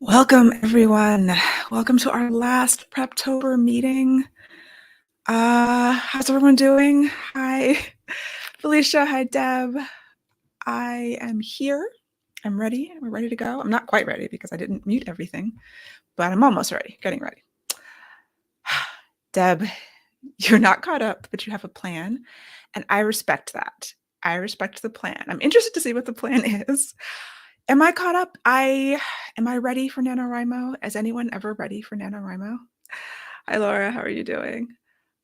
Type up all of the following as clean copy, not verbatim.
Welcome, everyone. Welcome to our last Preptober meeting. How's everyone doing? Hi, Felicia. Hi, Deb. I am here. I'm ready. We're ready to go. I'm not quite ready because I didn't mute everything, but I'm almost ready, getting ready. Deb, you're not caught up, but you have a plan, and I respect that. I respect the plan. I'm interested to see what the plan is. Am I caught up? Am I ready for NaNoWriMo? Is anyone ever ready for NaNoWriMo? Hi, Laura. How are you doing?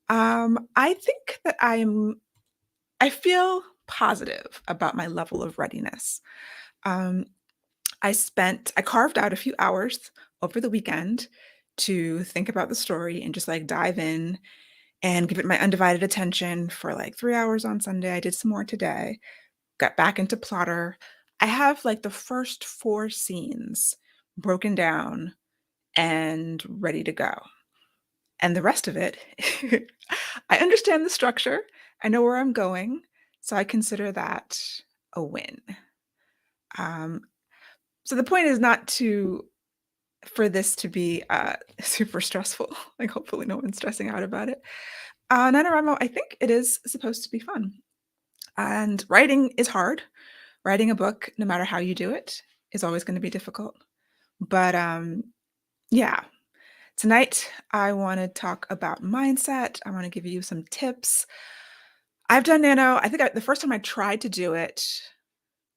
I think that I feel positive about my level of readiness. Um, I carved out a few hours over the weekend to think about the story and just like dive in and give it my undivided attention for like 3 hours on Sunday. I did some more today, got back into Plotter. I have like the first 4 scenes broken down and ready to go. And the rest of it, I understand the structure. I know where I'm going. So I consider that a win. Um, so the point is not for this to be super stressful. Like hopefully no one's stressing out about it. NaNoWriMo, I think it is supposed to be fun. And writing is hard. Writing a book, no matter how you do it, is always going to be difficult. But yeah, tonight I want to talk about mindset. I want to give you some tips. I've done Nano. I think the first time I tried to do it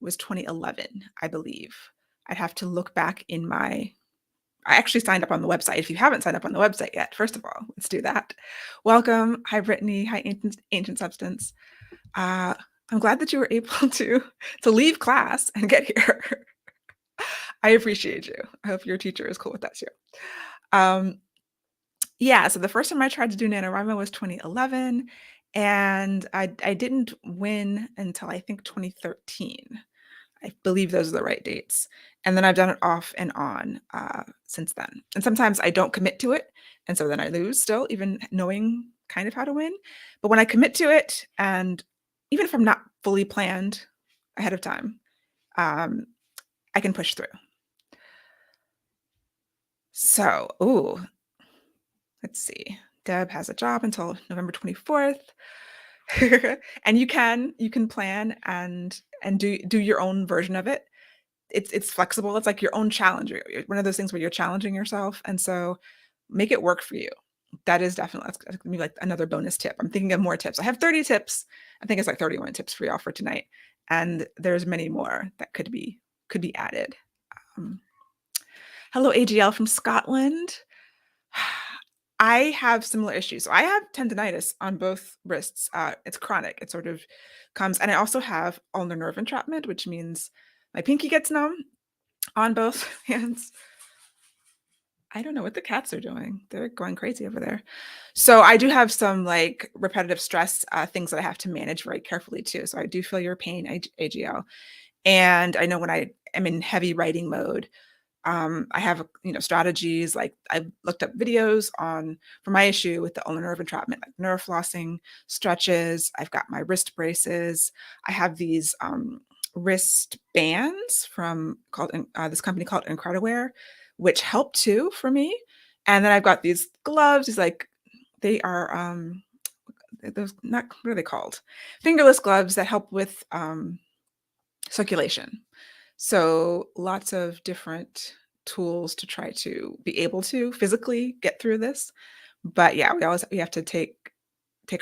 was 2011, I believe. I'd have to look back I actually signed up on the website. If you haven't signed up on the website yet, first of all, let's do that. Welcome. Hi, Brittany. Hi, Ancient Substance. Uh, I'm glad that you were able to leave class and get here. I appreciate you. I hope your teacher is cool with that too. Yeah, so the first time I tried to do NaNoWriMo was 2011, and I didn't win until I think 2013. I believe those are the right dates. And then I've done it off and on since then. And sometimes I don't commit to it, and so then I lose still, even knowing kind of how to win. But when I commit to it, and even if I'm not fully planned ahead of time, I can push through. So, let's see. Deb has a job until November 24th. And you can plan and do your own version of it. It's flexible. It's like your own challenge. One of those things where you're challenging yourself, and so make it work for you. That is definitely that's gonna be like another bonus tip. I'm thinking of more tips. I have 30 tips. I think it's like 31 tips for y'all for tonight, and there's many more that could be added. Um, Hello, AGL from Scotland. I have similar issues. So I have tendonitis on both wrists. It's chronic. It sort of comes, and I also have ulnar nerve entrapment, which means my pinky gets numb on both hands. I don't know what the cats are doing. They're going crazy over there. So I do have some like repetitive stress things that I have to manage very carefully too. So I do feel your pain, AGL. And I know when I am in heavy writing mode, I have strategies. Like I looked up videos for my issue with the ulnar nerve entrapment, like nerve flossing, stretches. I've got my wrist braces. I have these wrist bands from this company called Incrediwear, which help too for me. And then I've got these gloves. They are those, not, what are they called? Fingerless gloves that help with circulation. So lots of different tools to try to be able to physically get through this. But yeah, we have to take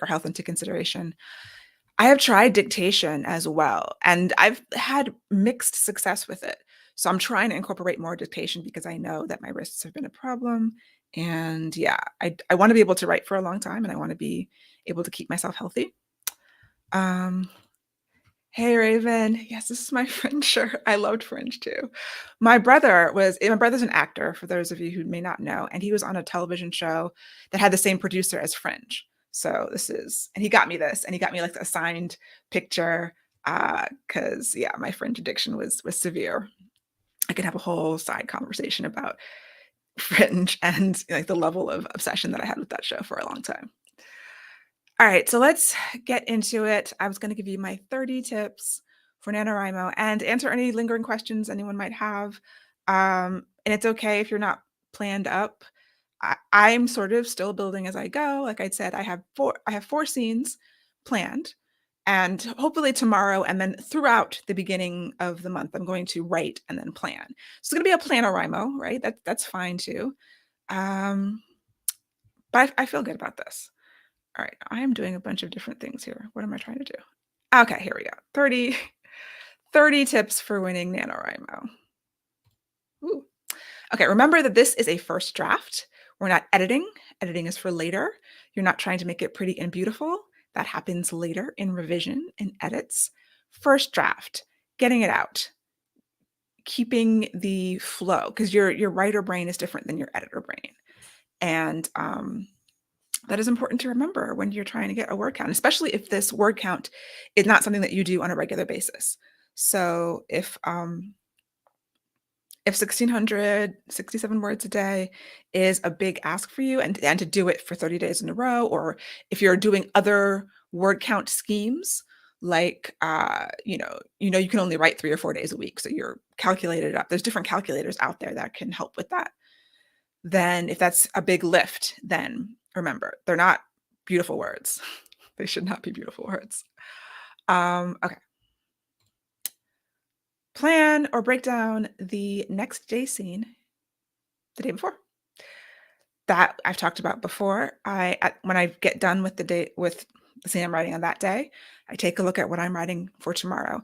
our health into consideration. I have tried dictation as well, and I've had mixed success with it. So I'm trying to incorporate more dictation because I know that my wrists have been a problem. And yeah, I want to be able to write for a long time, and I want to be able to keep myself healthy. Hey, Raven. Yes, this is my Fringe shirt. I loved Fringe too. My brother's an actor, for those of you who may not know, and he was on a television show that had the same producer as Fringe. So and he got me this, and he got me like a signed picture, because yeah, my Fringe addiction was severe. I could have a whole side conversation about Fringe and like the level of obsession that I had with that show for a long time. All right, so let's get into it. I was going to give you my 30 tips for NaNoWriMo and answer any lingering questions anyone might have. And it's okay if you're not planned up. I'm sort of still building as I go. Like I said, I have 4 scenes planned, and hopefully tomorrow and then throughout the beginning of the month, I'm going to write and then plan. So it's gonna be a NaNoWriMo, right? That's fine too. Um, but I feel good about this. All right, I am doing a bunch of different things here. What am I trying to do? Okay, here we go. 30 tips for winning NaNoWriMo. Ooh. Okay, remember that this is a first draft. We're not editing. Editing is for later. You're not trying to make it pretty and beautiful. That happens later in revision and edits. First draft, getting it out, keeping the flow, because your writer brain is different than your editor brain. And that is important to remember when you're trying to get a word count, especially if this word count is not something that you do on a regular basis. So if 1,667 words a day is a big ask for you, and to do it for 30 days in a row, or if you're doing other word count schemes, like you can only write 3 or 4 days a week, so you're calculated up. There's different calculators out there that can help with that. Then if that's a big lift, then remember, they're not beautiful words. They should not be beautiful words. Okay. Plan or break down the next day scene the day before. That I've talked about before. When I get done with the scene I'm writing on that day, I take a look at what I'm writing for tomorrow.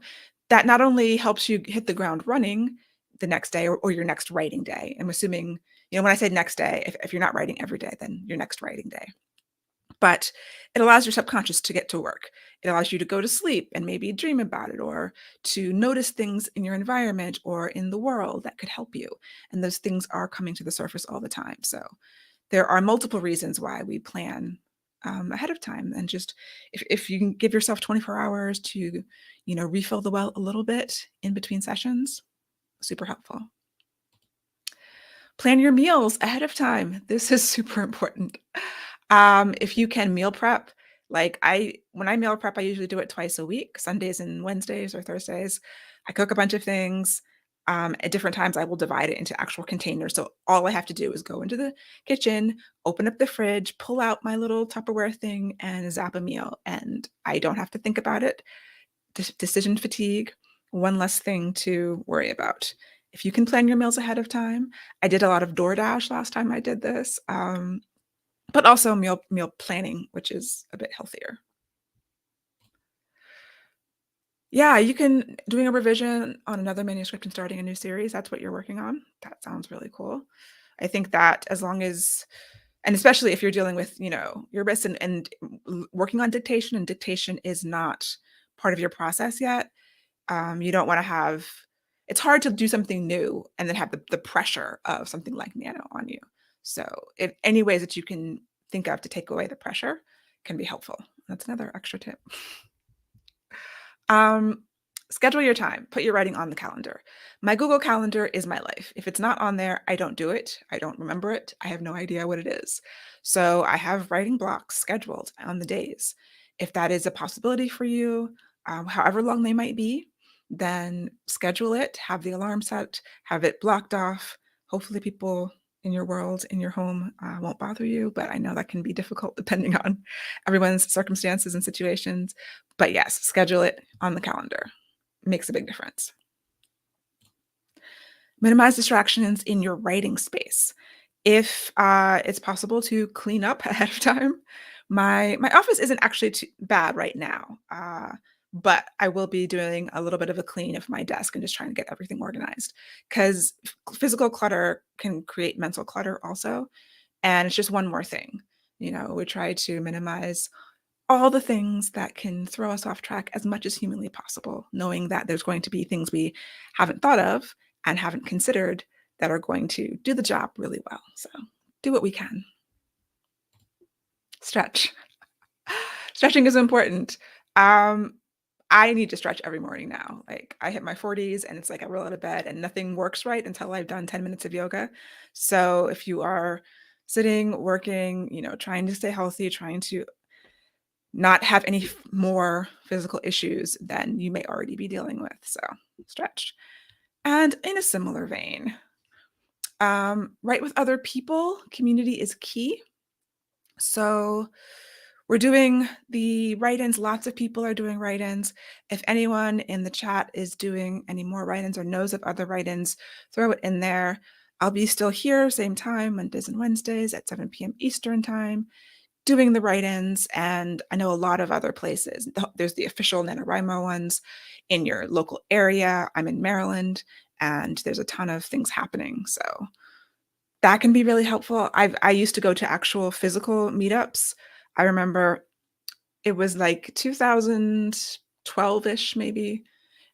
That not only helps you hit the ground running the next day or your next writing day. I'm assuming, when I say next day, if you're not writing every day, then your next writing day. But it allows your subconscious to get to work. It allows you to go to sleep and maybe dream about it, or to notice things in your environment or in the world that could help you. And those things are coming to the surface all the time. So there are multiple reasons why we plan ahead of time. And just if you can give yourself 24 hours to, refill the well a little bit in between sessions, super helpful. Plan your meals ahead of time. This is super important. If you can meal prep, like when I meal prep, I usually do it twice a week, Sundays and Wednesdays or Thursdays. I cook a bunch of things. At different times, I will divide it into actual containers. So all I have to do is go into the kitchen, open up the fridge, pull out my little Tupperware thing, and zap a meal. And I don't have to think about it. Decision fatigue, one less thing to worry about. If you can plan your meals ahead of time, I did a lot of DoorDash last time I did this, but also meal planning, which is a bit healthier. Yeah, you can doing a revision on another manuscript and starting a new series. That's what you're working on. That sounds really cool. I think that as long as, and especially if you're dealing with, your best and working on dictation, and dictation is not part of your process yet. You don't want to have, it's hard to do something new and then have the pressure of something like Nano on you. So if any ways that you can think of to take away the pressure can be helpful. That's another extra tip. Schedule your time. Put your writing on the calendar. My Google Calendar is my life. If it's not on there, I don't do it. I don't remember it. I have no idea what it is. So I have writing blocks scheduled on the days. If that is a possibility for you, however long they might be, then schedule it, have the alarm set, have it blocked off. Hopefully people in your world, in your home, won't bother you, but I know that can be difficult depending on everyone's circumstances and situations. But yes, schedule it on the calendar. Makes a big difference. Minimize distractions in your writing space. If it's possible to clean up ahead of time, my office isn't actually too bad right now, but I will be doing a little bit of a clean of my desk and just trying to get everything organized, because physical clutter can create mental clutter also, and it's just one more thing. We try to minimize all the things that can throw us off track as much as humanly possible, knowing that there's going to be things we haven't thought of and haven't considered that are going to do the job really well. So do what we can. Stretch. Stretching is important. I need to stretch every morning now. Like, I hit my 40s and it's like I roll out of bed and nothing works right until I've done 10 minutes of yoga. So if you are sitting, working, trying to stay healthy, trying to not have any more physical issues than you may already be dealing with. So stretch. And in a similar vein, Write with other people. Community is key. So we're doing the write-ins. Lots of people are doing write-ins. If anyone in the chat is doing any more write-ins or knows of other write-ins, throw it in there. I'll be still here, same time, Mondays and Wednesdays at 7 p.m. Eastern time, doing the write-ins. And I know a lot of other places. There's the official NaNoWriMo ones in your local area. I'm in Maryland, and there's a ton of things happening. So that can be really helpful. I used to go to actual physical meetups. I remember it was like 2012-ish, maybe.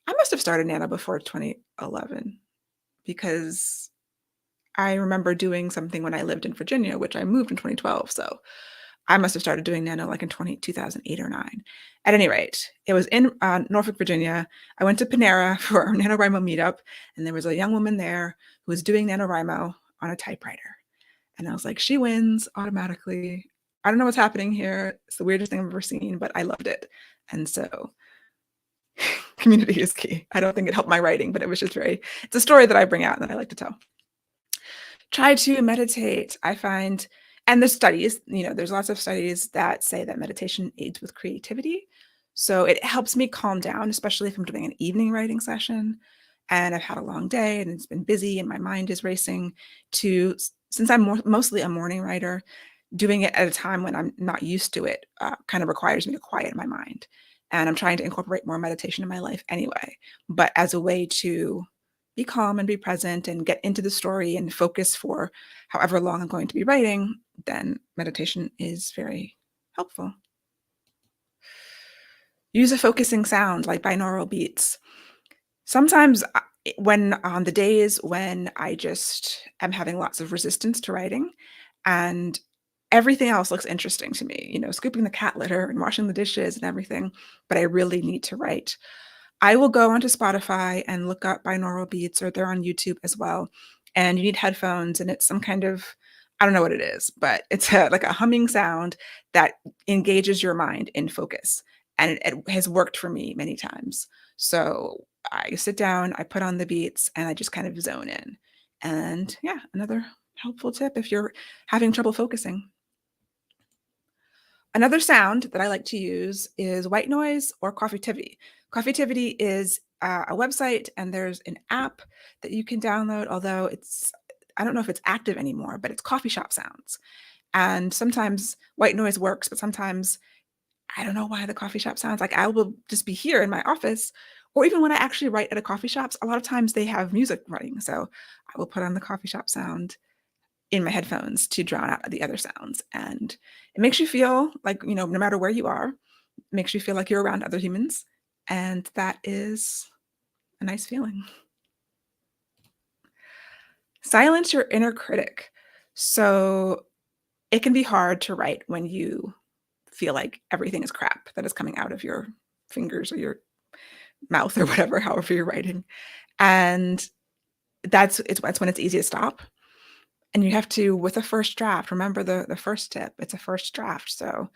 I must have started Nano before 2011 because I remember doing something when I lived in Virginia, which I moved in 2012. So I must have started doing Nano like in 2008 or 9. At any rate, it was in Norfolk, Virginia. I went to Panera for a NaNoWriMo meetup, and there was a young woman there who was doing NaNoWriMo on a typewriter. And I was like, she wins automatically. I don't know what's happening here. It's the weirdest thing I've ever seen, but I loved it. And so community is key. I don't think it helped my writing, but it was just it's a story that I bring out and that I like to tell. Try to meditate. I find, and there's studies, there's lots of studies that say that meditation aids with creativity. So it helps me calm down, especially if I'm doing an evening writing session and I've had a long day and it's been busy and my mind is racing, since I'm mostly a morning writer, doing it at a time when I'm not used to it kind of requires me to quiet my mind. And I'm trying to incorporate more meditation in my life anyway, but as a way to be calm and be present and get into the story and focus for however long I'm going to be writing, then meditation is very helpful. Use a focusing sound like binaural beats. Sometimes when on the days when I just am having lots of resistance to writing and everything else looks interesting to me, scooping the cat litter and washing the dishes and everything, but I really need to write, I will go onto Spotify and look up binaural beats, or they're on YouTube as well. And you need headphones, and it's some kind of, I don't know what it is, but it's like a humming sound that engages your mind in focus. And it has worked for me many times. So I sit down, I put on the beats, and I just kind of zone in. And yeah, another helpful tip if you're having trouble focusing. Another sound that I like to use is white noise or Coffeetivity. Coffeetivity is a website, and there's an app that you can download, although I don't know if it's active anymore, but it's coffee shop sounds. And sometimes white noise works, but sometimes I don't know why the coffee shop sounds like I will just be here in my office, or even when I actually write at a coffee shop, a lot of times they have music running. So I will put on the coffee shop sound in my headphones to drown out the other sounds. And it makes you feel like, no matter where you are, it makes you feel like you're around other humans. And that is a nice feeling. Silence your inner critic. So it can be hard to write when you feel like everything is crap that is coming out of your fingers or your mouth or whatever, however you're writing. And that's when it's easy to stop. And you have to, with a first draft, remember the first tip, it's a first draft. So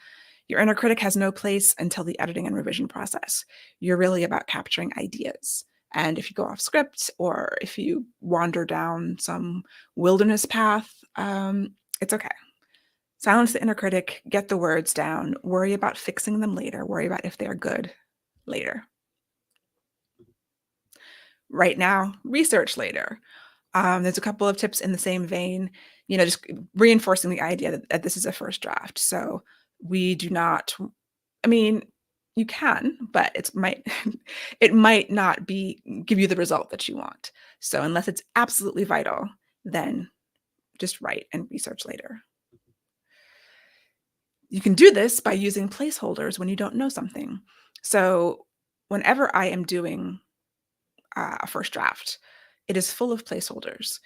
your inner critic has no place until the editing and revision process. You're really about capturing ideas. And if you go off script or if you wander down some wilderness path, it's okay. Silence the inner critic, get the words down, worry about fixing them later, worry about if they're good later. Write now, research later. There's a couple of tips in the same vein, just reinforcing the idea that this is a first draft. So we do not, you can, but it might not give you the result that you want. So unless it's absolutely vital, then just write and research later. You can do this by using placeholders when you don't know something. So whenever I am doing a first draft, it is full of placeholders.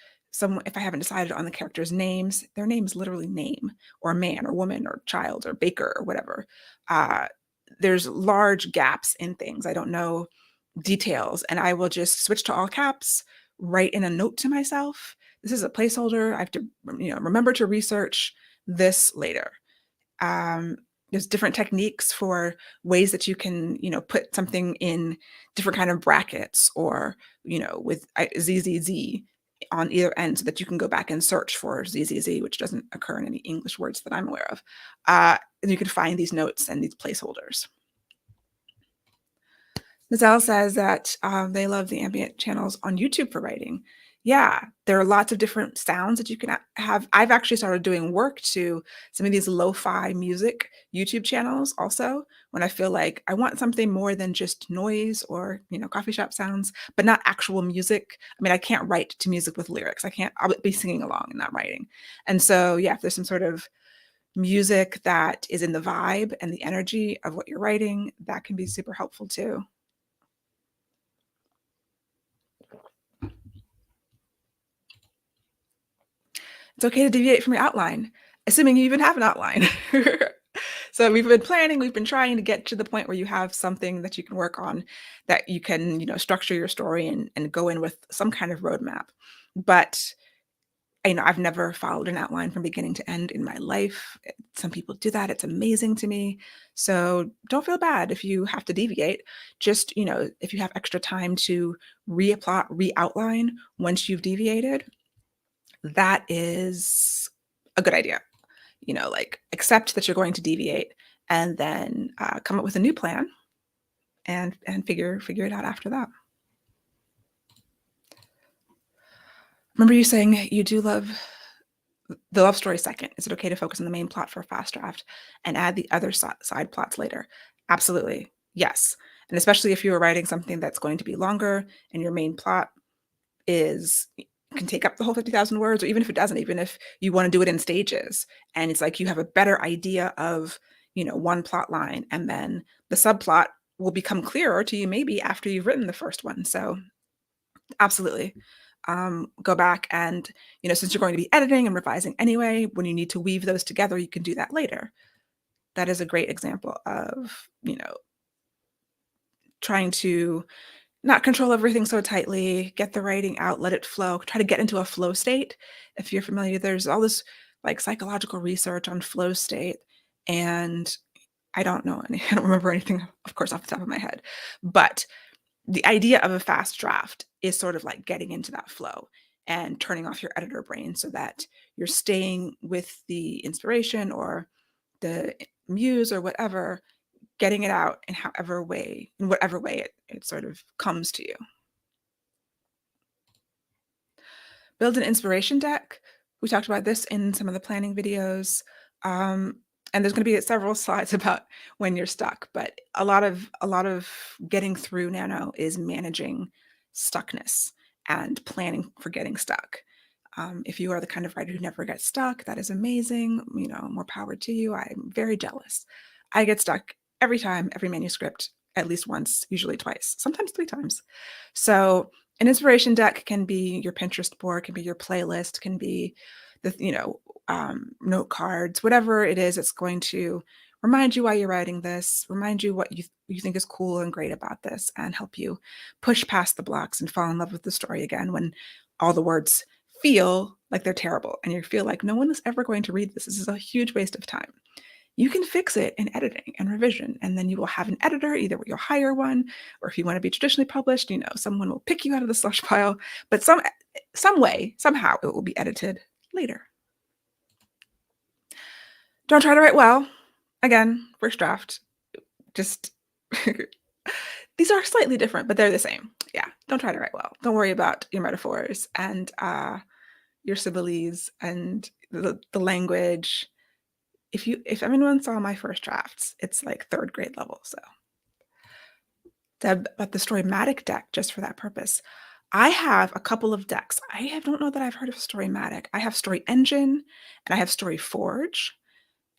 If I haven't decided on the characters' names, their names literally name, or man or woman or child or baker or whatever. There's large gaps in things. I don't know details, and I will just switch to all caps, write in a note to myself. This is a placeholder. I have to, remember to research this later. There's different techniques for ways that you can, put something in different kind of brackets or, with ZZZ on either end so that you can go back and search for ZZZ, which doesn't occur in any English words that I'm aware of. And you can find these notes and these placeholders. Mazelle says that they love the ambient channels on YouTube for writing. Yeah, there are lots of different sounds that you can have. I've actually started doing work to some of these lo-fi music YouTube channels also when I feel like I want something more than just noise or, coffee shop sounds, but not actual music. I mean, I can't write to music with lyrics. I'll be singing along and not writing. And so, yeah, if there's some sort of music that is in the vibe and the energy of what you're writing, that can be super helpful too. It's okay to deviate from your outline, assuming you even have an outline. So we've been planning, we've been trying to get to the point where you have something that you can work on, that you can, structure your story and go in with some kind of roadmap. But I've never followed an outline from beginning to end in my life. Some people do that. It's amazing to me. So don't feel bad if you have to deviate. Just, if you have extra time to re-outline once you've deviated, that is a good idea. Accept that you're going to deviate and then come up with a new plan and figure it out after that. Remember you saying you do love the love story second. Is it okay to focus on the main plot for a fast draft and add the other side plots later? Absolutely. Yes. And especially if you are writing something that's going to be longer and your main plot can take up the whole 50,000 words, or even if it doesn't, even if you want to do it in stages and it's like you have a better idea of, one plot line, and then the subplot will become clearer to you maybe after you've written the first one. So absolutely. Go back and, since you're going to be editing and revising anyway, when you need to weave those together, you can do that later. That is a great example of, trying to not control everything so tightly, get the writing out, let it flow, try to get into a flow state. If you're familiar, there's all this psychological research on flow state, and I don't remember anything, of course, off the top of my head, but the idea of a fast draft is sort of like getting into that flow and turning off your editor brain so that you're staying with the inspiration or the muse or whatever, getting it out in whatever way it sort of comes to you. Build an inspiration deck. We talked about this in some of the planning videos. And there's going to be several slides about when you're stuck, but a lot of getting through Nano is managing stuckness and planning for getting stuck. If you are the kind of writer who never gets stuck, that is amazing. More power to you. I'm very jealous. I get stuck every time, every manuscript, at least once, usually twice, sometimes 3 times. So an inspiration deck can be your Pinterest board, can be your playlist, can be the, note cards, whatever it is. It's going to remind you why you're writing this, remind you what you think is cool and great about this, and help you push past the blocks and fall in love with the story again when all the words feel like they're terrible and you feel like no one is ever going to read this. This is a huge waste of time. You can fix it in editing and revision, and then you will have an editor, either you'll hire one, or if you want to be traditionally published, someone will pick you out of the slush pile, but some way, somehow it will be edited later. Don't try to write well. Again, first draft, just these are slightly different, but they're the same. Yeah, don't try to write well. Don't worry about your metaphors and your similes and the language. If anyone saw my first drafts, it's like 3rd grade level. So but the Storymatic deck, just for that purpose. I have a couple of decks. Don't know that I've heard of Storymatic. I have Story Engine and I have Story Forge.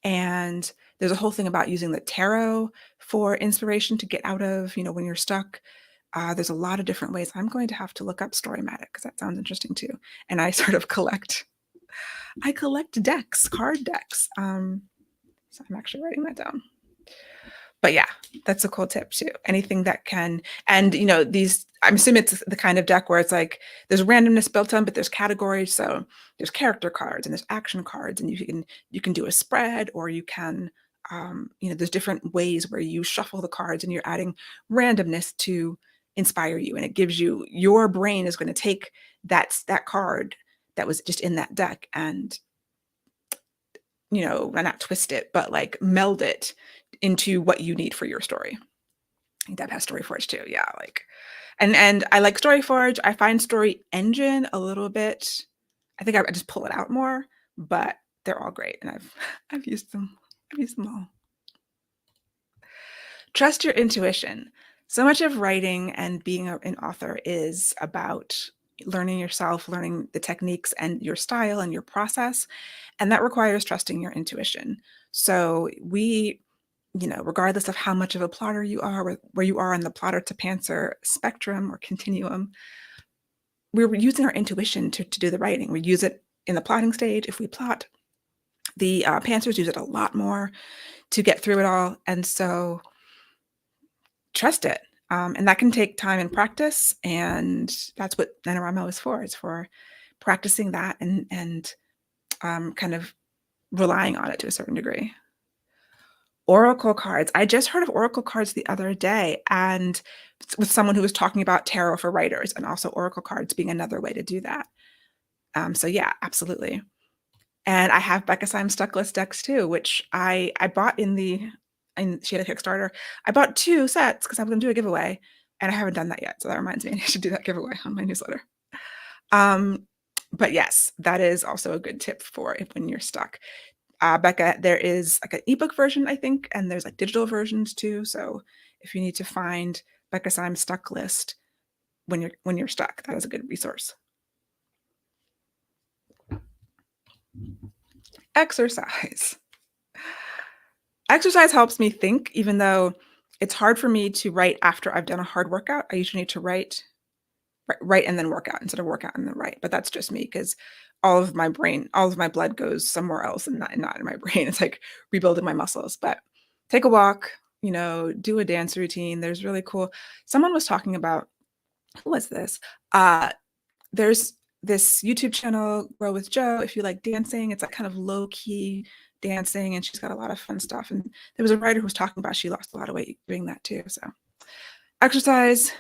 And there's a whole thing about using the tarot for inspiration to get out of, when you're stuck. There's a lot of different ways. I'm going to have to look up Storymatic because that sounds interesting too. And I sort of collect decks, card decks. So I'm actually writing that down. But yeah, that's a cool tip too. Anything that can, and I'm assuming it's the kind of deck where it's like there's randomness built in, but there's categories. So there's character cards and there's action cards, and you can do a spread, or you can, there's different ways where you shuffle the cards and you're adding randomness to inspire you, and it gives you, your brain is going to take that's that card that was just in that deck, and not twist it, but like meld it into what you need for your story. I think that has StoryForge too. Yeah, like, and I like StoryForge. I find Story Engine a little bit. I think I just pull it out more, but they're all great, and I've used them. I've used them all. Trust your intuition. So much of writing and being an author is about learning yourself, learning the techniques and your style and your process, and that requires trusting your intuition. So regardless of how much of a plotter you are, where you are on the plotter to pantser spectrum or continuum, we're using our intuition to do the writing. We use it in the plotting stage. If we plot, the pantsers use it a lot more to get through it all. And so trust it. And that can take time and practice. And that's what NaNoWriMo is for. It's for practicing that and kind of relying on it to a certain degree. Oracle cards. I just heard of Oracle cards the other day, and with someone who was talking about tarot for writers, and also Oracle cards being another way to do that. So yeah, absolutely. And I have Becca Syme's Stuck List decks too, which I bought and she had a Kickstarter. I bought 2 sets because I was going to do a giveaway, and I haven't done that yet. So that reminds me I should do that giveaway on my newsletter. But yes, that is also a good tip for when you're stuck. Becca, there is like an ebook version, I think, and there's like digital versions too. So if you need to find Becca Syme's Stuck List when you're stuck, that is a good resource. Exercise. Exercise helps me think, even though it's hard for me to write after I've done a hard workout. I usually need to write and then work out instead of work out and then write. But that's just me, because all of my blood goes somewhere else and not in my brain. It's like rebuilding my muscles. But take a walk, do a dance routine. There's really cool. Someone was talking about, who was this? There's this YouTube channel, Grow with Joe. If you like dancing, it's like kind of low key dancing, and she's got a lot of fun stuff. And there was a writer who was talking about she lost a lot of weight doing that too. So exercise,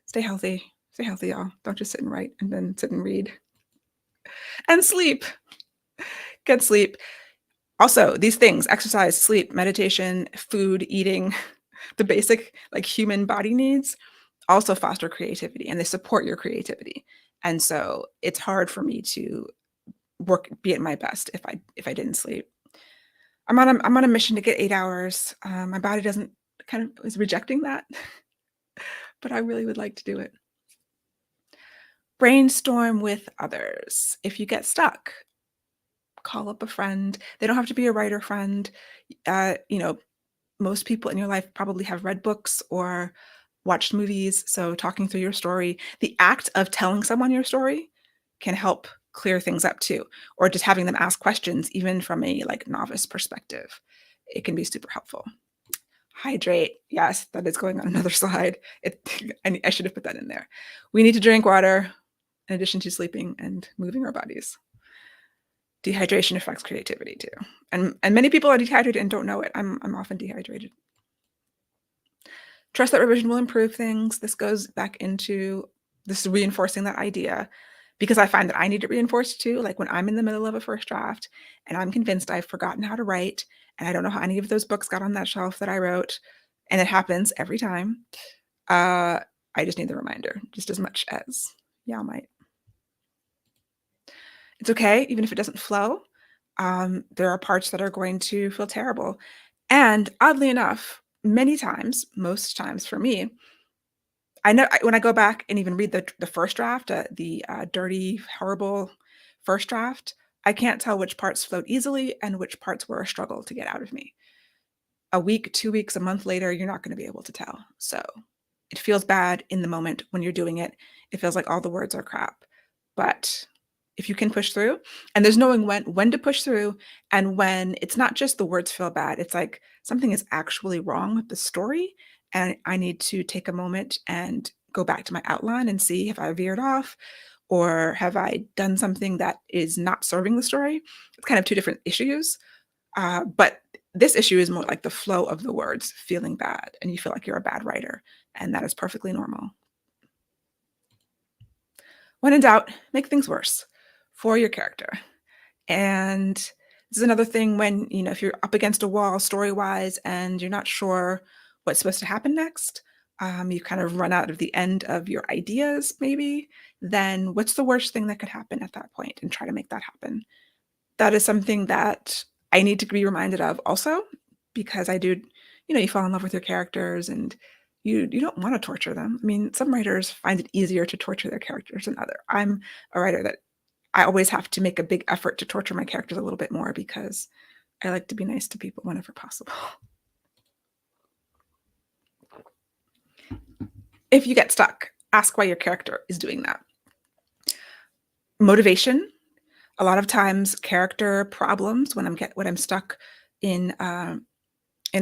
stay healthy, y'all. Don't just sit and write and then sit and read. And sleep. Get sleep. Also, these things, exercise, sleep, meditation, food, eating, the basic like human body needs also foster creativity, and they support your creativity. And so it's hard for me to be at my best if I didn't sleep. I'm on a mission to get 8 hours. My body is rejecting that, but I really would like to do it. Brainstorm with others. If you get stuck, call up a friend. They don't have to be a writer friend. Most people in your life probably have read books or watched movies. So talking through your story, the act of telling someone your story can help clear things up too, or just having them ask questions, even from a like novice perspective. It can be super helpful. Hydrate. Yes, that is going on another slide. I should have put that in there. We need to drink water in addition to sleeping and moving our bodies. Dehydration affects creativity too. And many people are dehydrated and don't know it. I'm often dehydrated. Trust that revision will improve things. This goes back into this reinforcing that idea, because I find that I need it reinforced too. Like when I'm in the middle of a first draft and I'm convinced I've forgotten how to write and I don't know how any of those books got on that shelf that I wrote, and it happens every time, I just need the reminder just as much as y'all might. It's okay, even if it doesn't flow. There are parts that are going to feel terrible. And oddly enough, most times for me, I know when I go back and even read the first draft, the dirty, horrible first draft, I can't tell which parts flowed easily and which parts were a struggle to get out of me. A week, 2 weeks, a month later, you're not going to be able to tell. So it feels bad in the moment when you're doing it. It feels like all the words are crap. But if you can push through, and there's knowing when to push through, and when it's not just the words feel bad, it's like something is actually wrong with the story, and I need to take a moment and go back to my outline and see if I veered off or have I done something that is not serving the story. It's kind of 2 different issues. But this issue is more like the flow of the words feeling bad, and you feel like you're a bad writer, and that is perfectly normal. When in doubt, make things worse for your character. And this is another thing when, if you're up against a wall story-wise and you're not sure what's supposed to happen next, you kind of run out of the end of your ideas maybe, then what's the worst thing that could happen at that point, and try to make that happen. That is something that I need to be reminded of also, because I do, you fall in love with your characters and you don't want to torture them. I mean, some writers find it easier to torture their characters than other. I'm a writer that I always have to make a big effort to torture my characters a little bit more because I like to be nice to people whenever possible. If you get stuck, ask why your character is doing that. Motivation. A lot of times character problems when I'm stuck in a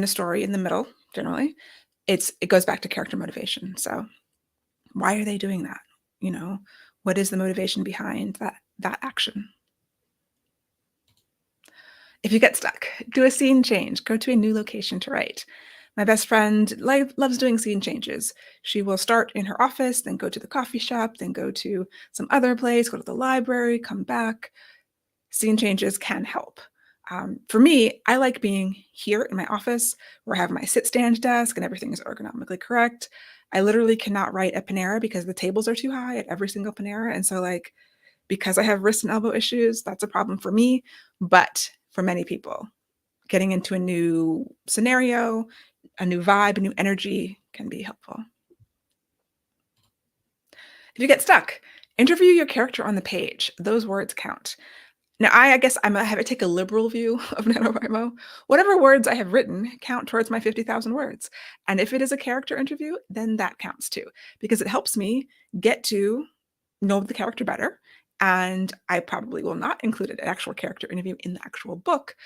story in the middle, generally, it goes back to character motivation. So why are they doing that? What is the motivation behind that action? If you get stuck, do a scene change. Go to a new location to write. My best friend loves doing scene changes. She will start in her office, then go to the coffee shop, then go to some other place, go to the library, come back. Scene changes can help. For me, I like being here in my office where I have my sit-stand desk and everything is ergonomically correct. I literally cannot write at Panera because the tables are too high at every single Panera. And so because I have wrist and elbow issues, that's a problem for me. But for many people, getting into a new scenario, a new vibe, a new energy can be helpful. If you get stuck, interview your character on the page. Those words count. Now, I guess I have to take a liberal view of NaNoWriMo. Whatever words I have written count towards my 50,000 words. And if it is a character interview, then that counts too, because it helps me get to know the character better. And I probably will not include an actual character interview in the actual book,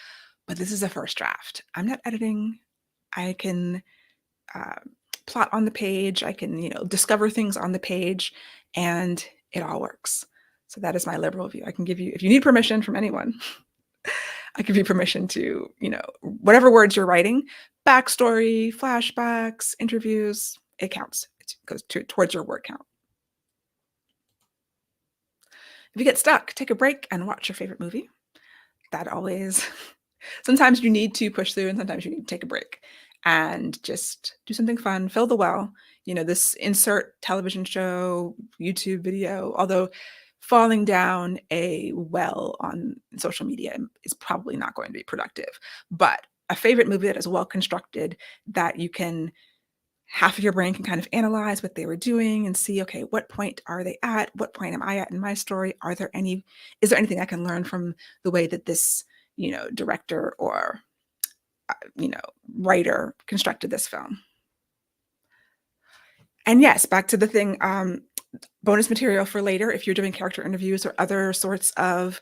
but this is a first draft. I'm not editing. I can plot on the page. I can, discover things on the page, and it all works. So that is my liberal view. I can give you, if you need permission from anyone, I give you permission to, whatever words you're writing, backstory, flashbacks, interviews, it counts. It goes towards your word count. If you get stuck, take a break and watch your favorite movie. That always, sometimes you need to push through and sometimes you need to take a break and just do something fun, fill the well. This insert television show, YouTube video, although falling down a well on social media is probably not going to be productive. But a favorite movie that is well constructed, that you can, half of your brain can kind of analyze what they were doing and see, okay, what point are they at? What point am I at in my story? Is there anything I can learn from the way that this, director or, writer constructed this film? And yes, back to the thing, bonus material for later, if you're doing character interviews or other sorts of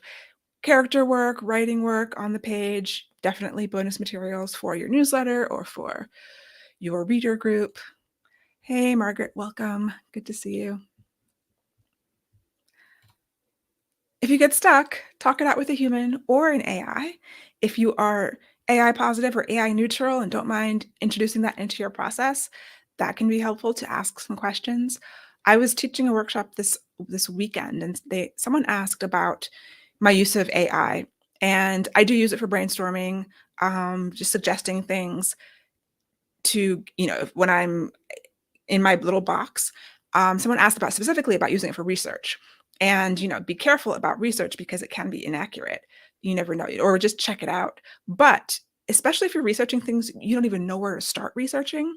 character work, writing work on the page, definitely bonus materials for your newsletter or for your reader group. Hey, Margaret, welcome. Good to see you. If you get stuck, talk it out with a human or an AI. If you are AI positive or AI neutral and don't mind introducing that into your process, that can be helpful to ask some questions. I was teaching a workshop this weekend, and someone asked about my use of AI, and I do use it for brainstorming, just suggesting things to, when I'm in my little box. Someone asked specifically about using it for research, and, be careful about research because it can be inaccurate. You never know, or just check it out. But especially if you're researching things you don't even know where to start researching,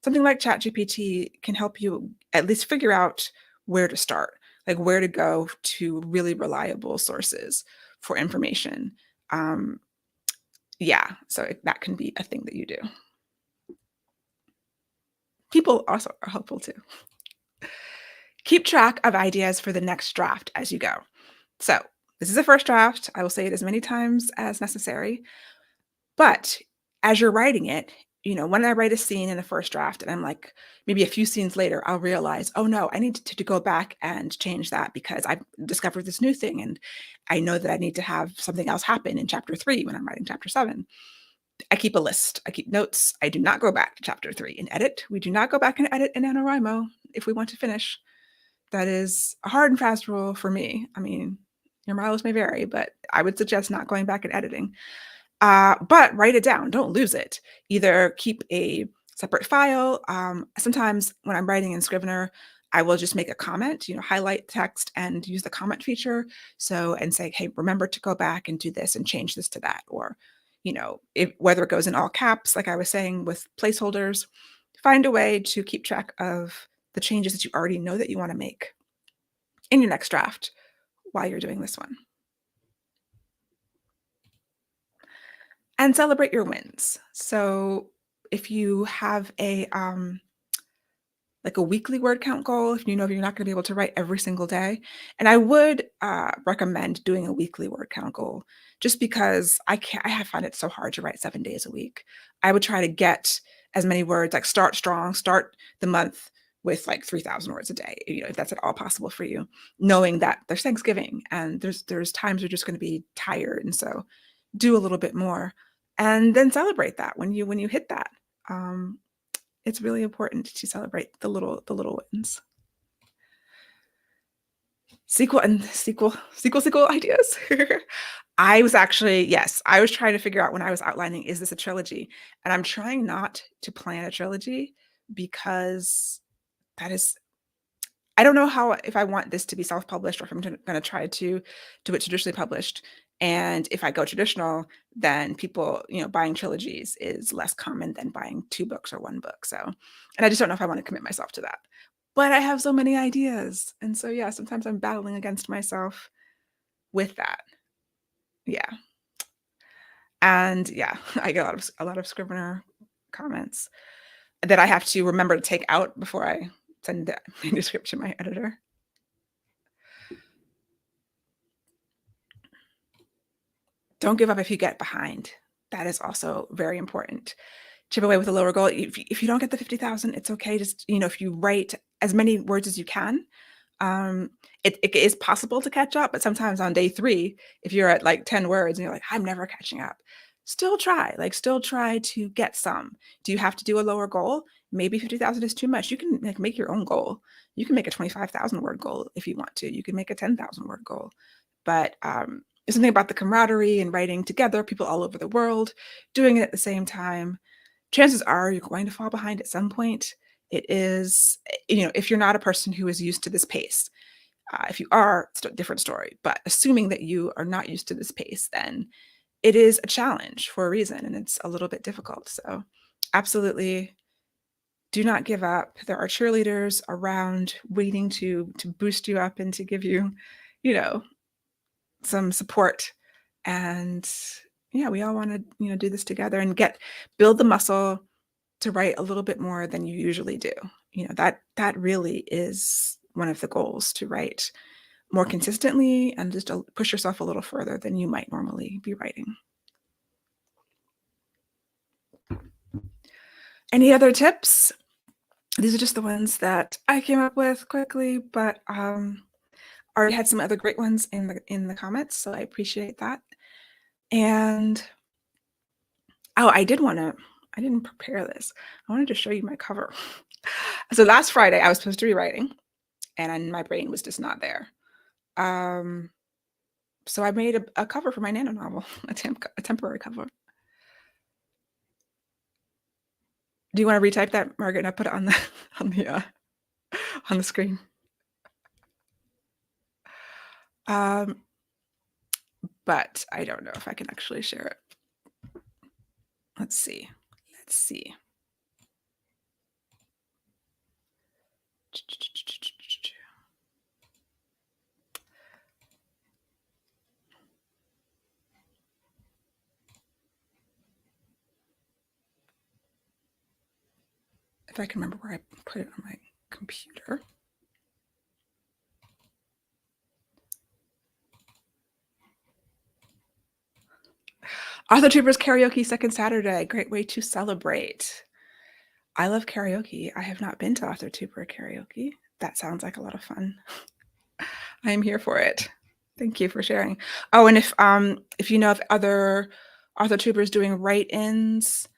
something like ChatGPT can help you at least figure out where to start, like where to go to really reliable sources for information. Yeah, so that can be a thing that you do. People also are helpful too. Keep track of ideas for the next draft as you go. So this is a first draft. I will say it as many times as necessary. But as you're writing it, when I write a scene in the first draft and I'm like, maybe a few scenes later, I'll realize, oh no, I need to go back and change that because I've discovered this new thing. And I know that I need to have something else happen in chapter 3 when I'm writing chapter 7. I keep a list. I keep notes. I do not go back to chapter 3 and edit. We do not go back and edit in NaNoWriMo if we want to finish. That is a hard and fast rule for me. I mean, your mileage may vary, but I would suggest not going back and editing. But write it down. Don't lose it. Either keep a separate file. Sometimes when I'm writing in Scrivener, I will just make a comment, highlight text and use the comment feature. And say, hey, remember to go back and do this and change this to that. Or, whether it goes in all caps, like I was saying with placeholders, find a way to keep track of the changes that you already know that you want to make in your next draft while you're doing this one. And celebrate your wins. So if you have a weekly word count goal, if you know you're not going to be able to write every single day, and I would recommend doing a weekly word count goal, just because I have found it so hard to write 7 days a week. I would try to get as many words, like start strong, start the month with like 3,000 words a day, if that's at all possible for you, knowing that there's Thanksgiving and there's times you're just going to be tired, and so do a little bit more, and then celebrate that when you hit that. It's really important to celebrate the little wins. Sequel ideas. I was trying to figure out when I was outlining, is this a trilogy? And I'm trying not to plan a trilogy because I don't know if I want this to be self-published or if I'm going to try to do it traditionally published. And if I go traditional, then people, buying trilogies is less common than buying 2 books or 1 book. So, and I just don't know if I want to commit myself to that. But I have so many ideas. And so, yeah, sometimes I'm battling against myself with that. Yeah. And yeah, I get a lot of Scrivener comments that I have to remember to take out before I send the manuscript to my editor. Don't give up if you get behind. That is also very important. Chip away with a lower goal. If you don't get the 50,000, it's okay. Just, if you write as many words as you can, it is possible to catch up, but sometimes on day 3, if you're at like 10 words and you're like, I'm never catching up, still try to get some. Do you have to do a lower goal? Maybe 50,000 is too much. You can make your own goal. You can make a 25,000 word goal if you want to. You can make a 10,000 word goal, but there's something about the camaraderie and writing together, people all over the world doing it at the same time. Chances are you're going to fall behind at some point. It is, if you're not a person who is used to this pace, if you are, it's a different story. But assuming that you are not used to this pace, then it is a challenge for a reason, and it's a little bit difficult. So absolutely do not give up. There are cheerleaders around waiting to boost you up and to give you, some support. And yeah, we all want to, do this together and build the muscle to write a little bit more than you usually do. That really is one of the goals, to write more consistently and just push yourself a little further than you might normally be writing. Any other tips? These are just the ones that I came up with quickly, but already had some other great ones in the comments, so I appreciate that. And I didn't prepare this. I wanted to show you my cover. So last Friday I was supposed to be writing, and my brain was just not there. So I made a cover for my Nano novel, a temporary cover. Do you want to retype that, Margaret, and I put it on the screen? But I don't know if I can actually share it. Let's see. If I can remember where I put it on my computer. Author Tubers Karaoke second Saturday. Great way to celebrate. I love karaoke. I have not been to Author Tuber Karaoke. That sounds like a lot of fun. I am here for it. Thank you for sharing. Oh, and if you know of other Author Tubers doing write-ins,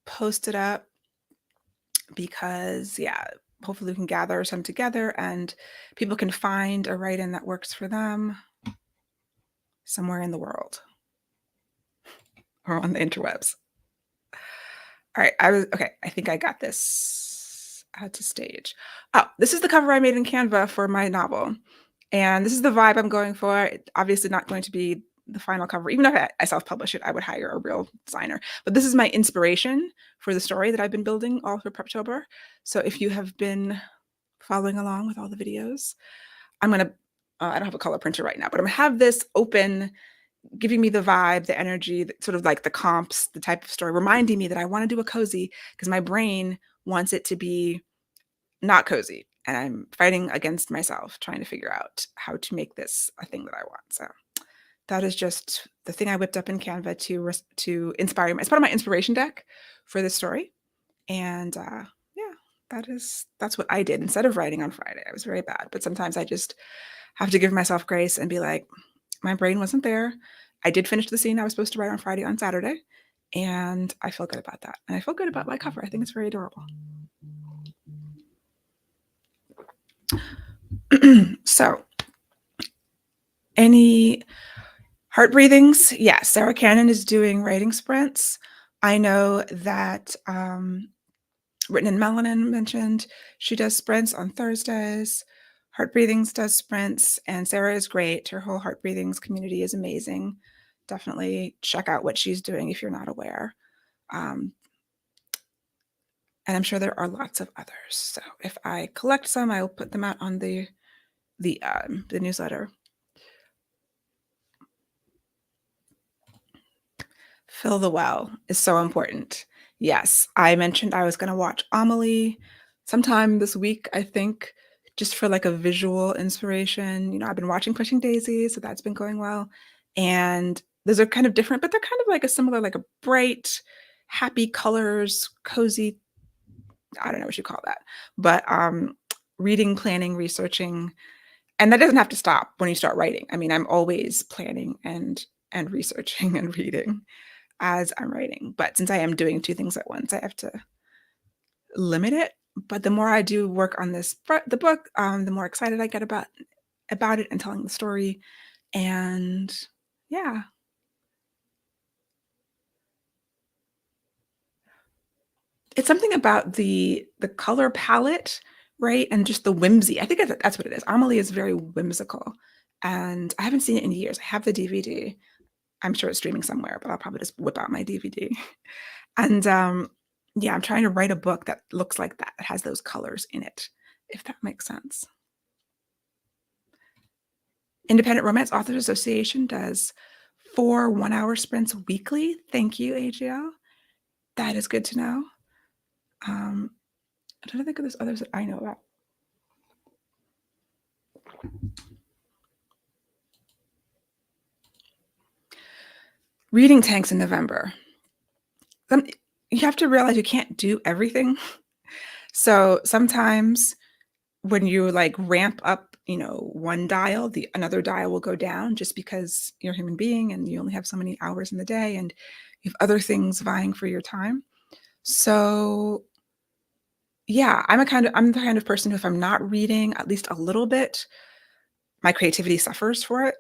post it up, because yeah, hopefully we can gather some together and people can find a write-in that works for them somewhere in the world or on the interwebs. All right, I think I got this. Add to stage. Oh, this is the cover I made in Canva for my novel. And this is the vibe I'm going for. It's obviously not going to be the final cover. Even if I self-publish it, I would hire a real designer. But this is my inspiration for the story that I've been building all through Preptober. So if you have been following along with all the videos, I'm going to, I don't have a color printer right now, but I'm going to have this open, giving me the vibe, the energy, sort of like the comps, the type of story, reminding me that I want to do a cozy because my brain wants it to be not cozy. And I'm fighting against myself, trying to figure out how to make this a thing that I want. So that is just the thing I whipped up in Canva to inspire me. It's part of my inspiration deck for this story. And yeah, that's what I did instead of writing on Friday. I was very bad, but sometimes I just have to give myself grace and be like, my brain wasn't there. I did finish the scene I was supposed to write on Friday on Saturday, and I feel good about that. And I feel good about my cover. I think it's very adorable. So, any heart breathings? Yes, Sarah Cannon is doing writing sprints. I know that Written in Melanin mentioned she does sprints on Thursdays. Heart Breathings does sprints, and Sarah is great. Her whole Heart Breathings community is amazing. Definitely check out what she's doing if you're not aware. And I'm sure there are lots of others. So if I collect some, I will put them out on the newsletter. Fill the well is so important. Yes, I mentioned I was going to watch Amelie sometime this week, I think, just for like a visual inspiration. You know, I've been watching Pushing Daisies, so that's been going well. And those are kind of different, but they're kind of like a similar, like a bright, happy colors, cozy, I don't know what you call that. But reading, planning, researching, and that doesn't have to stop when you start writing. I mean, I'm always planning and researching and reading as I'm writing. But since I am doing two things at once, I have to limit it. But the more I do work on the book, the more excited I get about it and telling the story. And yeah. It's something about the color palette, right? And just the whimsy. I think that's what it is. Amelie is very whimsical. And I haven't seen it in years. I have the DVD. I'm sure it's streaming somewhere, but I'll probably just whip out my DVD. And yeah, I'm trying to write a book that looks like that has those colors in it, if that makes sense. Independent Romance Authors Association does 4 one-hour sprints weekly. Thank you, AGL. That is good to know. I don't think there's others that I know about. Reading tanks in November. You have to realize you can't do everything. So sometimes when you like ramp up, you know, one dial, another dial will go down just because you're a human being and you only have so many hours in the day and you have other things vying for your time. So yeah, I'm the kind of person who, if I'm not reading at least a little bit, my creativity suffers for it.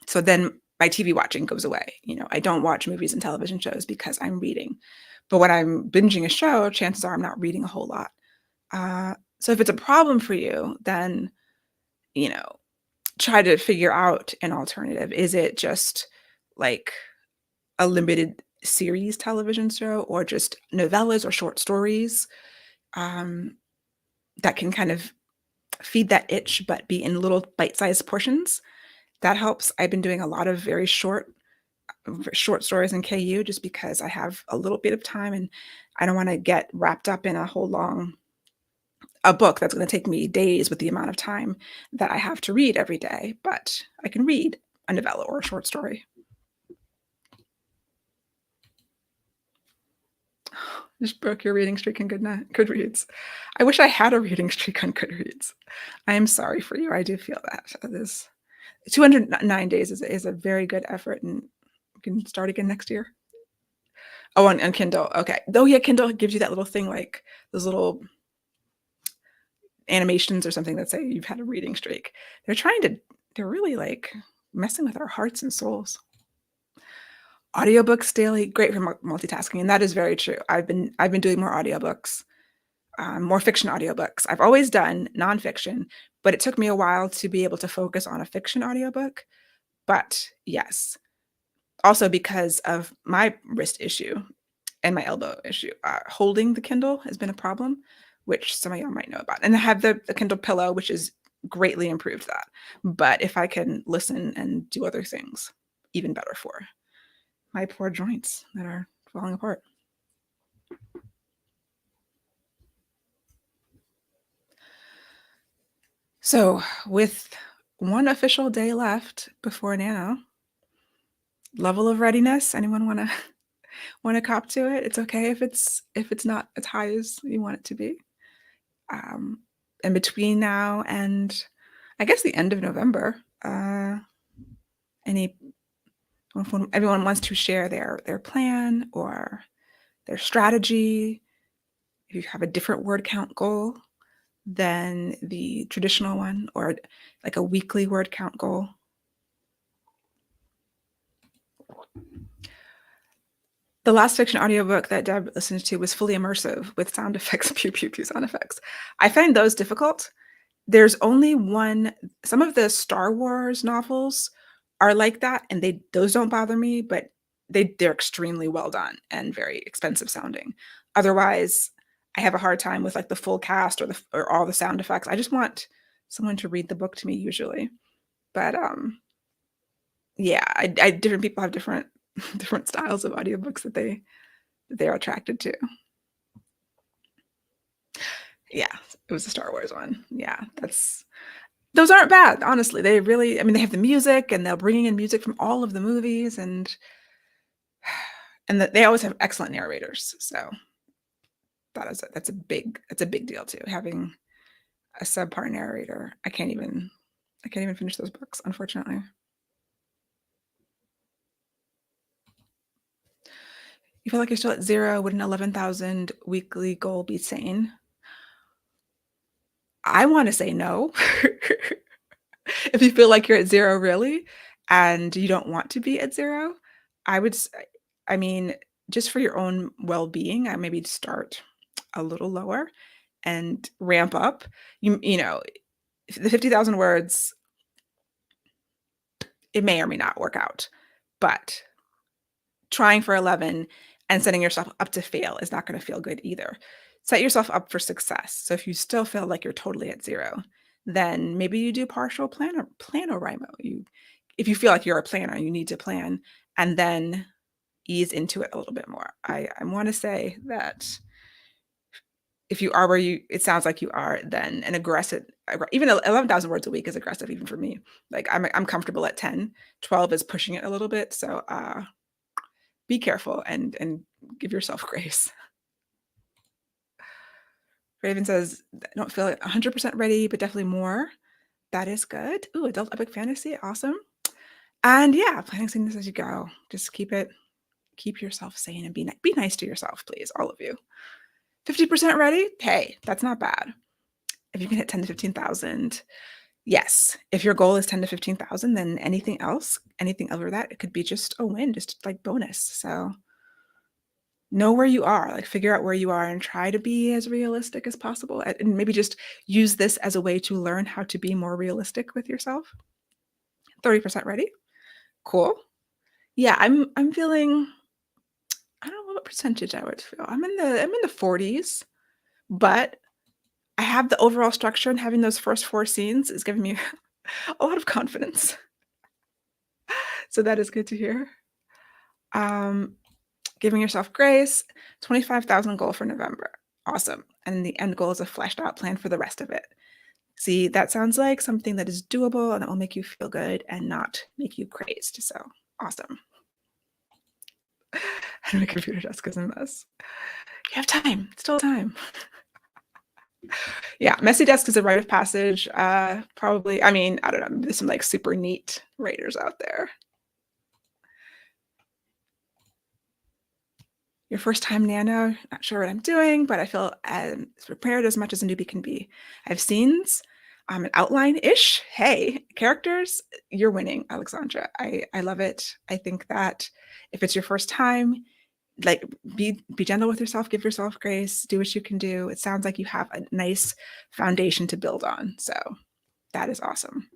So then my TV watching goes away. You know, I don't watch movies and television shows because I'm reading. But when I'm binging a show, chances are I'm not reading a whole lot. So if it's a problem for you, then, you know, try to figure out an alternative. Is it just like a limited series television show or just novellas or short stories that can kind of feed that itch but be in little bite-sized portions? That helps. I've been doing a lot of very short stories in KU just because I have a little bit of time and I don't want to get wrapped up in a book that's going to take me days with the amount of time that I have to read every day, but I can read a novella or a short story. Just broke your reading streak on Goodreads. I wish I had a reading streak on Goodreads. I am sorry for you. I do feel that. This 209 days is a very good effort, and you can start again next year. Oh, on Kindle. Okay. Oh, yeah, Kindle gives you that little thing, like those little animations or something that say you've had a reading streak. They're really like messing with our hearts and souls. Audiobooks daily, great for multitasking, and that is very true. I've been doing more audiobooks, more fiction audiobooks. I've always done nonfiction, but it took me a while to be able to focus on a fiction audiobook. But yes, also because of my wrist issue and my elbow issue, holding the Kindle has been a problem, which some of y'all might know about. And I have the Kindle Pillow, which is greatly improved that. But if I can listen and do other things, even better for my poor joints that are falling apart. So with one official day left before Nano, level of readiness, anyone want to cop to it? It's okay if it's not as high as you want it to be. And between now and I guess the end of November, everyone wants to share their plan or their strategy. If you have a different word count goal than the traditional one, or like a weekly word count goal. The last fiction audiobook that Deb listened to was fully immersive with sound effects, pew, pew, pew sound effects. I find those difficult. There's only one, some of the Star Wars novels are like that, and those don't bother me, but they're extremely well done and very expensive sounding. Otherwise, I have a hard time with like the full cast or all the sound effects. I just want someone to read the book to me usually. But yeah, different people have different different styles of audiobooks that they're attracted to. Yeah, it was a Star Wars one. Yeah, those aren't bad, honestly. They really, I mean, they have the music and they're bringing in music from all of the movies and they always have excellent narrators. So that's a big deal too. Having a subpar narrator. I can't even finish those books, unfortunately. You feel like you're still at zero? Would an 11,000 weekly goal be sane? I want to say no. If you feel like you're at zero really, and you don't want to be at zero, I mean, just for your own well-being, I maybe start a little lower and ramp up. You know, the 50,000 words, it may or may not work out, but trying for 11 and setting yourself up to fail is not going to feel good either. Set yourself up for success. So if you still feel like you're totally at zero, then maybe you do partial NaNoWriMo. If you feel like you're a planner, you need to plan and then ease into it a little bit more. I want to say that if you are where it sounds like you are, then an aggressive, even 11,000 words a week is aggressive even for me. Like I'm comfortable at 10, 12 is pushing it a little bit. So be careful and give yourself grace. Raven says, I don't feel 100% ready, but definitely more. That is good. Ooh, adult epic fantasy. Awesome. And yeah, planning things as you go. Just keep yourself sane and be nice to yourself, please, all of you. 50% ready? Hey, that's not bad. If you can hit 10 to 15,000, yes. If your goal is 10 to 15,000, then anything over that, it could be just a win, just like bonus. So know where you are, like figure out where you are and try to be as realistic as possible. And maybe just use this as a way to learn how to be more realistic with yourself. 30% ready? Cool. Yeah, I'm feeling, I don't know what percentage I would feel. I'm in the 40s, but I have the overall structure, and having those first 4 scenes is giving me a lot of confidence. So that is good to hear. Giving yourself grace, 25,000 goal for November. Awesome. And the end goal is a fleshed out plan for the rest of it. See, that sounds like something that is doable and that will make you feel good and not make you crazed. So awesome. And my computer desk is a mess. You have time. Still time. Yeah, messy desk is a rite of passage. Probably, I mean, I don't know, there's some like super neat writers out there. Your first time nano, not sure what I'm doing, but I feel as prepared as much as a newbie can be. I have scenes, an outline-ish. Hey, characters, you're winning, Alexandra. I love it. I think that if it's your first time, like be gentle with yourself, give yourself grace, do what you can do. It sounds like you have a nice foundation to build on. So that is awesome.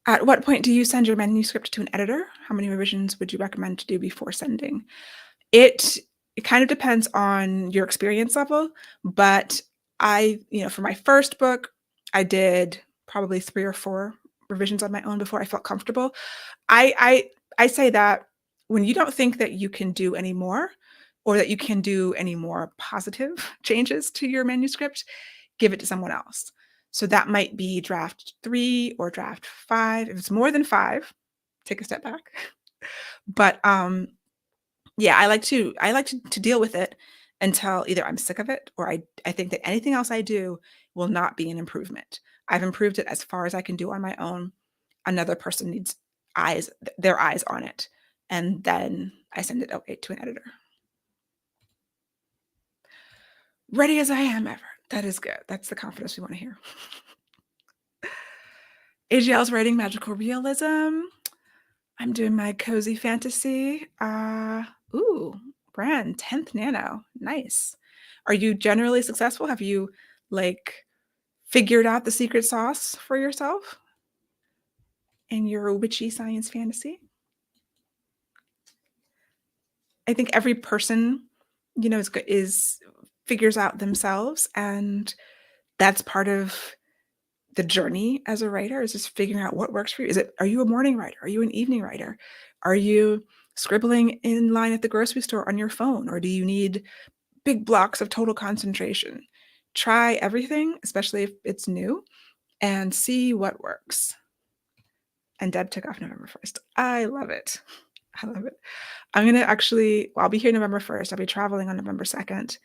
At what point do you send your manuscript to an editor? How many revisions would you recommend to do before sending? It kind of depends on your experience level, but for my first book, I did probably 3 or 4 revisions on my own before I felt comfortable. I say that when you don't think that you can do any more or that you can do any more positive changes to your manuscript, give it to someone else. So that might be draft 3 or draft 5. If it's more than 5, take a step back. But yeah, I like to deal with it until either I'm sick of it or I think that anything else I do will not be an improvement. I've improved it as far as I can do on my own. Another person needs their eyes on it, and then I send it away to an editor. Ready as I am ever. That is good. That's the confidence we want to hear. AGL's writing magical realism. I'm doing my cozy fantasy. Ooh, brand 10th nano. Nice. Are you generally successful? Have you like figured out the secret sauce for yourself in your witchy science fantasy? I think every person, is figures out themselves, and that's part of the journey as a writer is just figuring out what works for you. Are you a morning writer? Are you an evening writer? Are you scribbling in line at the grocery store on your phone? Or do you need big blocks of total concentration? Try everything, especially if it's new, and see what works. And Deb took off November 1st. I love it. I love it. I'll be here November 1st. I'll be traveling on November 2nd.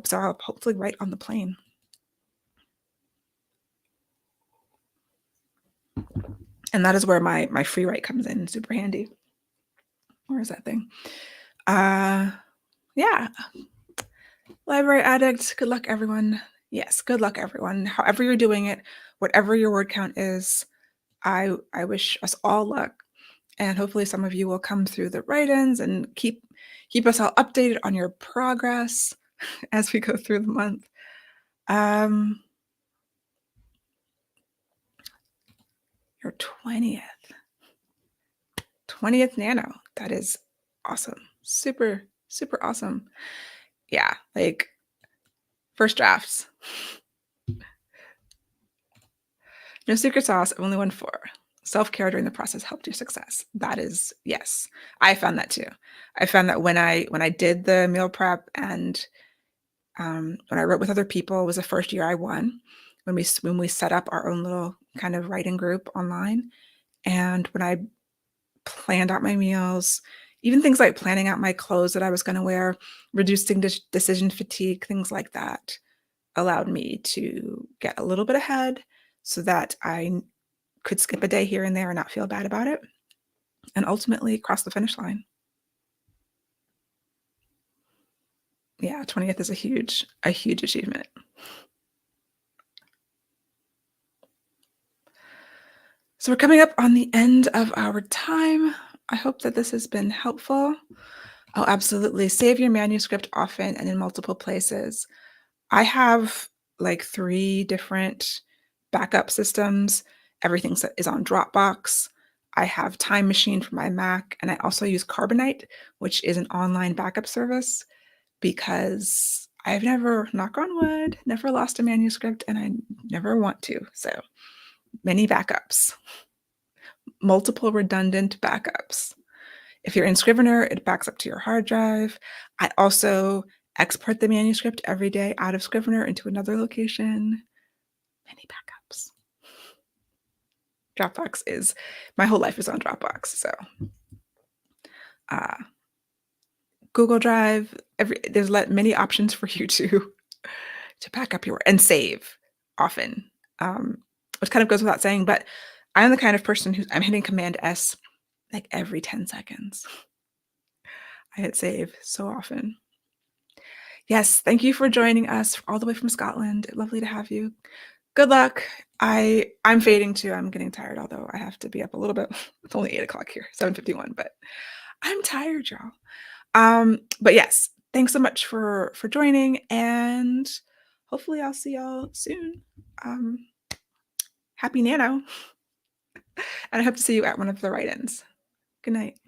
So I'll hopefully write on the plane. And that is where my free write comes in, super handy. Where is that thing? Yeah. Library addict, good luck, everyone. Yes, good luck, everyone. However you're doing it, whatever your word count is, I wish us all luck. And hopefully some of you will come through the write-ins and keep us all updated on your progress as we go through the month. Your 20th nano. That is awesome. Super, super awesome. Yeah, like first drafts. No secret sauce, only one for. Self-care during the process helped your success. That is, yes. I found that too. I found that when I did the meal prep and when I wrote with other people, it was the first year I won when we set up our own little kind of writing group online. And when I planned out my meals, even things like planning out my clothes that I was going to wear, reducing decision fatigue, things like that allowed me to get a little bit ahead so that I could skip a day here and there and not feel bad about it, and ultimately cross the finish line. Yeah, 20th is a huge achievement. So we're coming up on the end of our time. I hope that this has been helpful. Oh, absolutely. Save your manuscript often and in multiple places. I have like 3 different backup systems. Everything is on Dropbox. I have Time Machine for my Mac, and I also use Carbonite, which is an online backup service, because I've never, knock on wood, never lost a manuscript, and I never want to. So many backups, multiple redundant backups. If you're in Scrivener, it backs up to your hard drive. I also export the manuscript every day out of Scrivener into another location. Many backups. Dropbox is, my whole life is on Dropbox. So Google Drive, there's many options for you to back up your and save often, which kind of goes without saying, but I'm the kind of person I'm hitting Command S like every 10 seconds. I hit save so often. Yes, thank you for joining us all the way from Scotland. Lovely to have you. Good luck. I'm fading too. I'm getting tired, although I have to be up a little bit. It's only 8 o'clock here, 7:51, but I'm tired, y'all. But yes, thanks so much for joining, and hopefully I'll see y'all soon. Happy Nano. And I hope to see you at one of the write-ins. Good night.